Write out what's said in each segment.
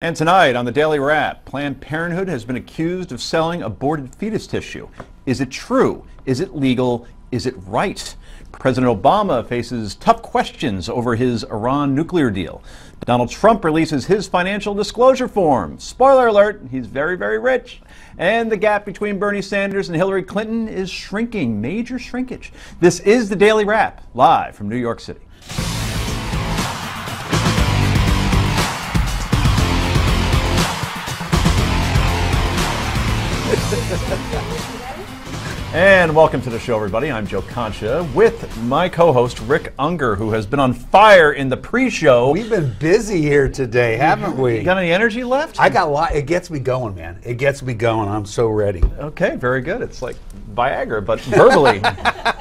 And tonight on the Daily Wrap, Planned Parenthood has been accused of selling aborted fetus tissue. Is it true? Is it legal? Is it right? President Obama faces tough questions over his Iran nuclear deal. Donald Trump releases his financial disclosure form. Spoiler alert, he's very, very rich. And the gap between Bernie Sanders and Hillary Clinton is shrinking, major shrinkage. This is the Daily Wrap, live from New York City. And welcome to the show, everybody. I'm Joe Concha with my co-host Rick Unger, who has been on fire in the pre-show. We've been busy here today, haven't we? You got any energy left? I got a lot. It gets me going, man. It gets me going. I'm so ready. Okay, very good. It's like Viagra, but verbally.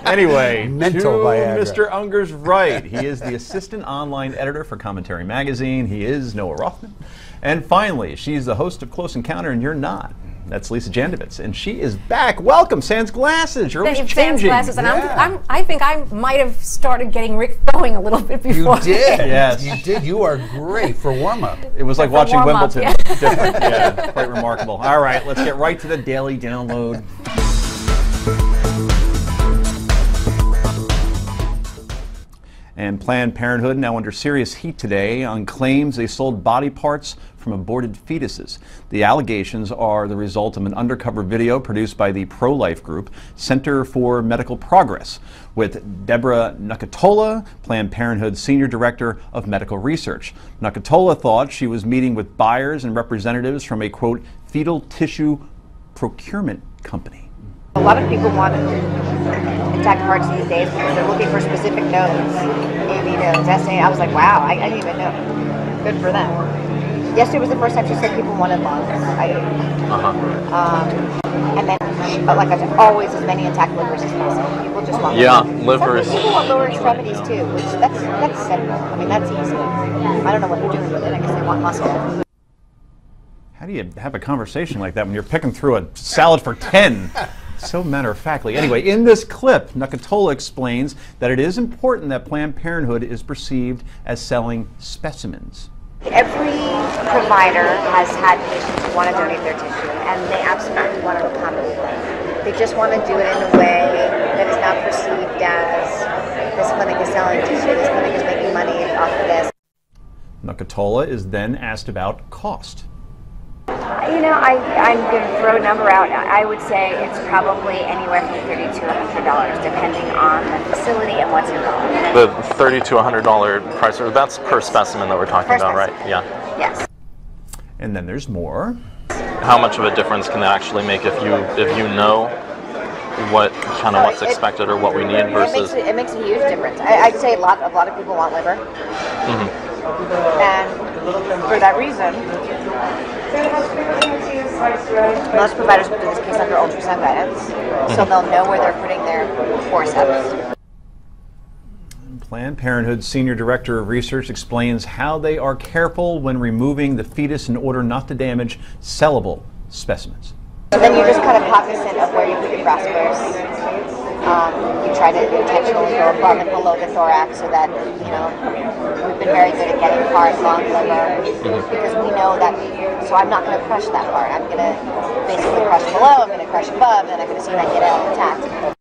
Anyway, mental Viagra. Mr. Unger's right. He is the assistant online editor for Commentary Magazine. He is Noah Rothman. And finally, she's the host of Close Encounter, and you're not. That's Lisa Jandovitz, and she is back. Welcome, sans glasses. You're always changing. Sans glasses, and yeah. I think I might have started getting Rick going a little bit before. You did. Yes, you did. You are great for warm up. It was like watching Wimbledon. Yeah. Different. Yeah, quite remarkable. All right, let's get right to the daily download. And Planned Parenthood now under serious heat today on claims they sold body parts from aborted fetuses. The allegations are the result of an undercover video produced by the pro-life group Center for Medical Progress, with Deborah Nucatola, Planned Parenthood's Senior Director of Medical Research. Nucatola thought she was meeting with buyers and representatives from a, quote, fetal tissue procurement company. A lot of people want intact parts these days because they're looking for specific nodes. Testing. I was like, wow, I didn't even know. Good for them. Yesterday was the first time she said people wanted lungs. And then, like I said, always as many intact livers as possible. People just want livers. Some people want lower extremities too, which that's simple. I mean, that's easy. I don't know what they're doing with it. I guess they want muscle. How do you have a conversation like that when you're picking through a salad for 10? So matter-of-factly. Anyway, in this clip, Nucatola explains that it is important that Planned Parenthood is perceived as selling specimens. Every provider has had patients who want to donate their tissue, and they absolutely want to accommodate them. They just want to do it in a way that is not perceived as this clinic is selling tissue, this clinic is making money off of this. Nucatola is then asked about cost. You know, I'm going to throw a number out. I would say it's probably anywhere from $30 to $100, depending on the facility and what's involved. The $30 to $100 price, or that's per specimen that we're talking about, right? Yeah. Yes. And then there's more. How much of a difference can it actually make if you know what kind of what's expected or what we need versus? It makes a huge difference. I'd say a lot of people want liver, and for that reason, most providers will do this case under ultrasound guidance, so they'll know where they're putting their forceps. Planned Parenthood's Senior Director of Research explains how they are careful when removing the fetus in order not to damage sellable specimens. So then you're just kind of cognizant of where you put your grasp. You try to intentionally go above and below the thorax so that, we've been very good at getting hard, long liver, because we know that, so I'm not going to crush that part. I'm going to basically crush below, I'm going to crush above, and I'm going to see that get out intact.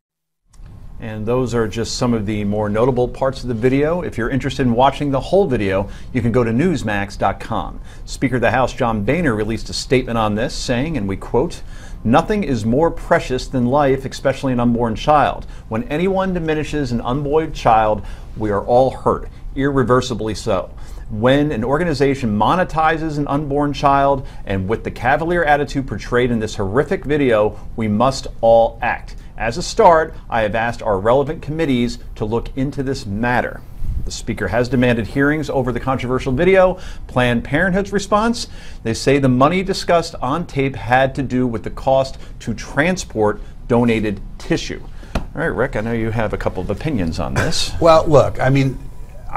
And those are just some of the more notable parts of the video. If you're interested in watching the whole video, you can go to newsmax.com. Speaker of the House John Boehner released a statement on this, saying, and we quote, "Nothing is more precious than life, especially an unborn child. When anyone diminishes an unborn child, we are all hurt, irreversibly so. When an organization monetizes an unborn child, and with the cavalier attitude portrayed in this horrific video, we must all act. As a start, I have asked our relevant committees to look into this matter." The Speaker has demanded hearings over the controversial video. Planned Parenthood's response? They say the money discussed on tape had to do with the cost to transport donated tissue. All right, Rick, I know you have a couple of opinions on this. Well, look, I mean,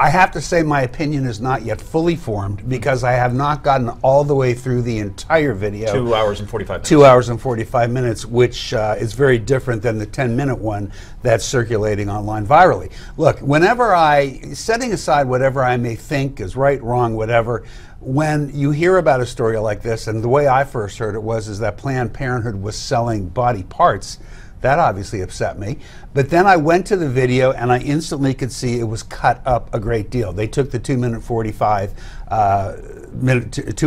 I have to say my opinion is not yet fully formed because I have not gotten all the way through the entire video. 2 hours and 45 minutes. 2 hours and 45 minutes, which is very different than the 10-minute one that's circulating online virally. Look, whenever setting aside whatever I may think is right, wrong, whatever, when you hear about a story like this, and the way I first heard it is that Planned Parenthood was selling body parts. That obviously upset me. But then I went to the video and I instantly could see it was cut up a great deal. They took the 2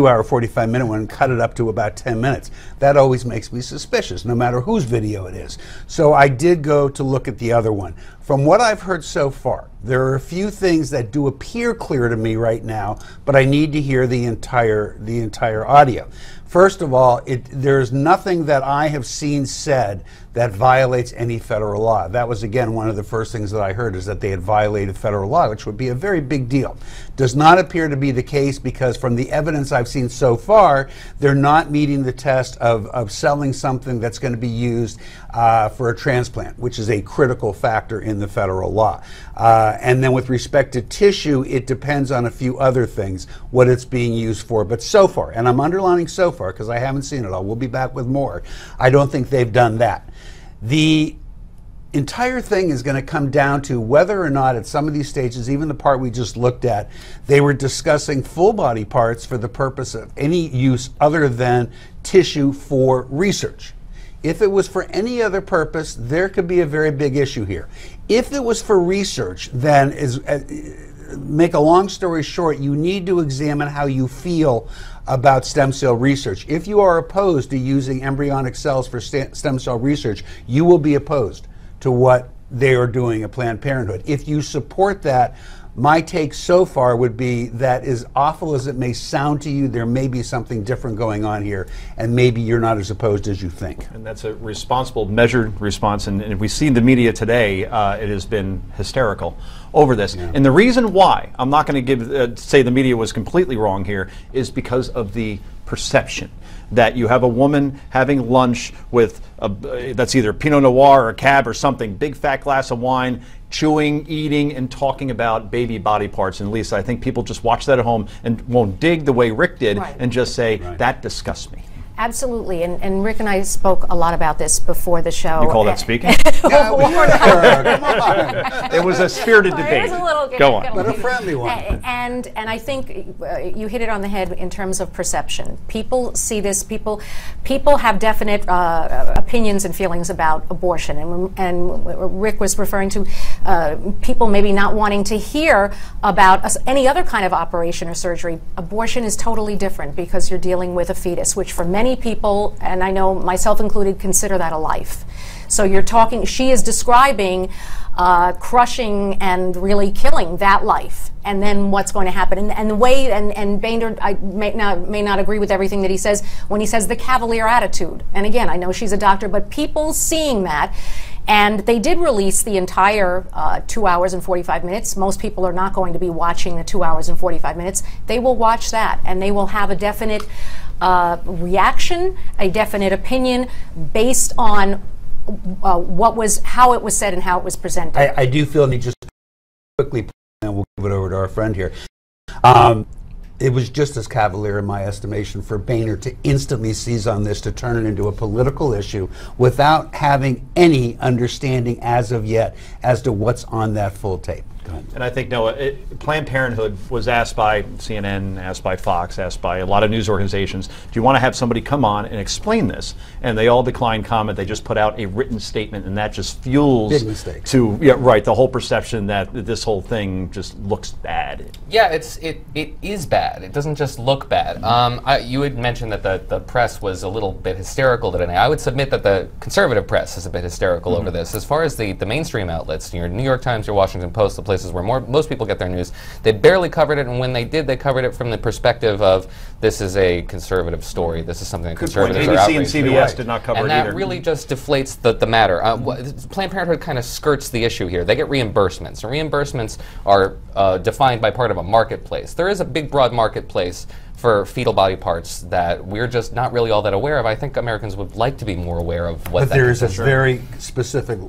hour 45 minute one and cut it up to about 10 minutes. That always makes me suspicious, no matter whose video it is. So I did go to look at the other one. From what I've heard so far, there are a few things that do appear clear to me right now, but I need to hear the entire audio. First of all, there's nothing that I have seen said that violates any federal law. That was, again, one of the first things that I heard, is that they had violated federal law, which would be a very big deal. Does not appear to be the case, because from the evidence I've seen so far, they're not meeting the test of selling something that's going to be used for a transplant, which is a critical factor in the federal law. And then with respect to tissue, it depends on a few other things, what it's being used for. But so far, and I'm underlining so far because I haven't seen it all, we'll be back with more, I don't think they've done that. The entire thing is going to come down to whether or not at some of these stages, even the part we just looked at, they were discussing full body parts for the purpose of any use other than tissue for research. If it was for any other purpose, there could be a very big issue here. If it was for research, then make a long story short, you need to examine how you feel about stem cell research. If you are opposed to using embryonic cells for stem cell research, you will be opposed to what they are doing at Planned Parenthood. If you support that, my take so far would be that, as awful as it may sound to you, there may be something different going on here, and maybe you're not as opposed as you think. And that's a responsible, measured response. And if we see the media today, it has been hysterical over this. Yeah. And the reason why I'm not going to say the media was completely wrong here is because of the perception that you have a woman having lunch with that's either Pinot Noir or Cab or something, big fat glass of wine, chewing, eating, and talking about baby body parts. And Lisa, I think people just watch that at home and won't dig the way Rick did, right, and just say, right, that disgusts me. Absolutely, and Rick and I spoke a lot about this before the show. You call that speaking? Yeah, come on. It was a spirited debate. It was a little, Go on. But a friendly one. And I think you hit it on the head in terms of perception. People see this. People have definite opinions and feelings about abortion. And Rick was referring to people maybe not wanting to hear about any other kind of operation or surgery. Abortion is totally different because you're dealing with a fetus, which for many people, and I know myself included, consider that a life. So you're talking, she is describing crushing and really killing that life, and then what's going to happen. And the way, and Boehner, I may not agree with everything that he says when he says the cavalier attitude. And again, I know she's a doctor, but people seeing that, and they did release the entire 2 hours and 45 minutes. Most people are not going to be watching the 2 hours and 45 minutes. They will watch that, and they will have a definite reaction, a definite opinion based on how it was said and how it was presented. I do feel, and just quickly, and we'll give it over to our friend here. It was just as cavalier, in my estimation, for Boehner to instantly seize on this, to turn it into a political issue without having any understanding as of yet as to what's on that full tape. And I think, Noah, Planned Parenthood was asked by CNN, asked by Fox, asked by a lot of news organizations, do you want to have somebody come on and explain this? And they all declined comment. They just put out a written statement, and that just fuels big mistake. The whole perception that this whole thing just looks bad. Yeah, it is bad. It doesn't just look bad. You had mentioned that the press was a little bit hysterical today. I would submit that the conservative press is a bit hysterical over this. As far as the mainstream outlets, your New York Times, your Washington Post, the places where most people get their news, they barely covered it, and when they did, they covered it from the perspective of, this is a conservative story, this is something that conservatives are outraged ABC and CBS did not cover it either. And that really just deflates the matter. Planned Parenthood kind of skirts the issue here. They get reimbursements, and reimbursements are defined by part of a marketplace. There is a big, broad marketplace for fetal body parts that we're just not really all that aware of. I think Americans would like to be more aware of what that is. But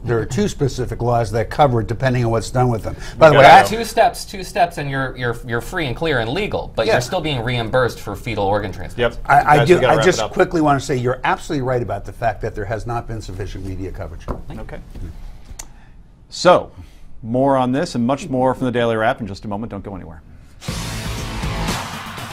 there are two specific laws that cover it depending on what's done with them. By the way, two steps, and you're free and clear and legal, but you're still being reimbursed for fetal organ transplant. Yep. I just quickly want to say you're absolutely right about the fact that there has not been sufficient media coverage. Okay. So, more on this and much more from the Daily Wrap in just a moment. Don't go anywhere.